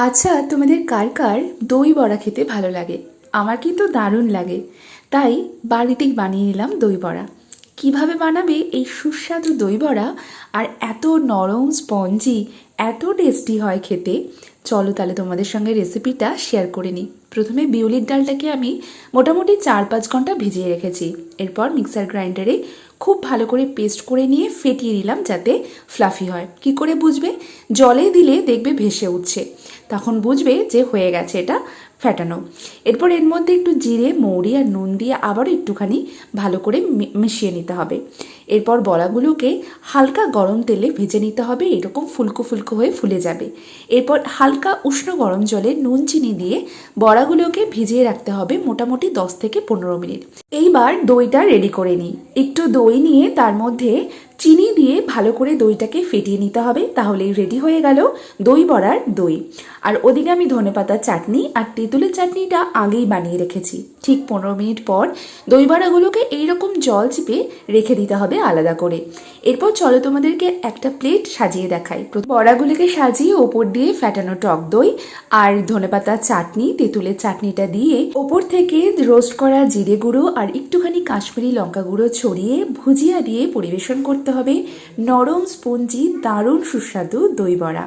আচ্ছা, তোমাদের কার কার দই বড়া খেতে ভালো লাগে? আমার কিন্তু দারুণ লাগে। তাই বাড়িতেই বানিয়ে নিলাম দই বড়া। কিভাবে বানাবে এই সুস্বাদু দই বড়া আর এত নরম স্পঞ্জি, এত টেস্টি হয় খেতে? চলো তাহলে তোমাদের সঙ্গে রেসিপিটা শেয়ার করে নিই। প্রথমে বিউলির ডালটাকে আমি মোটামুটি 4-5 ঘন্টা ভিজিয়ে রেখেছি। এরপর মিক্সার গ্রাইন্ডারে খুব ভালো করে পেস্ট করে নিয়ে ফেটিয়ে নিলাম যাতে ফ্লাফি হয়। কি করে বুঝবে? জলে দিলে দেখবে ভেসে উঠছে, তখন বুঝবে যে হয়ে গেছে এটা ফেটানো। এরপর এর মধ্যে একটু জিরে, মৌরি আর নুন দিয়ে আবারও একটুখানি ভালো করে মিশিয়ে নিতে হবে। এরপর বড়াগুলোকে হালকা গরম তেলে ভেজে নিতে হবে, এরকম ফুলকো ফুলকো হয়ে ফুলে যাবে। এরপর হালকা উষ্ণ গরম জলে নুন চিনি দিয়ে বড়াগুলোকে ভিজিয়ে রাখতে হবে মোটামুটি 10 থেকে 15 মিনিট। এইবার দইটা রেডি করে নিই। একটু দই নিয়ে তার মধ্যে চিনি দিয়ে ভালো করে দইটাকে ফেটিয়ে নিতে হবে, তাহলেই রেডি হয়ে গেল দই বড়ার দই। আর ওদিকে আমি ধনেপাতার চাটনি আর তেঁতুলের চাটনিটা আগেই বানিয়ে রেখেছি। ঠিক 15 মিনিট পর দই বড়াগুলোকে এইরকম জল চিপে রেখে দিতে হবে আলাদা করে। এরপর চলো তোমাদেরকে একটা প্লেট সাজিয়ে দেখাই। বড়াগুলোকে সাজিয়ে ওপর দিয়ে ফ্যাটানো টক দই আর ধনেপাতার চাটনি, তেঁতুলের চাটনিটা দিয়ে ওপর থেকে রোস্ট করা জিরে গুঁড়ো আর একটুখানি কাশ্মীরি লঙ্কা গুঁড়ো ছড়িয়ে ভুজিয়া দিয়ে পরিবেশন করতে হবে নরম স্পঞ্জি দারুণ সুস্বাদু দই বড়া।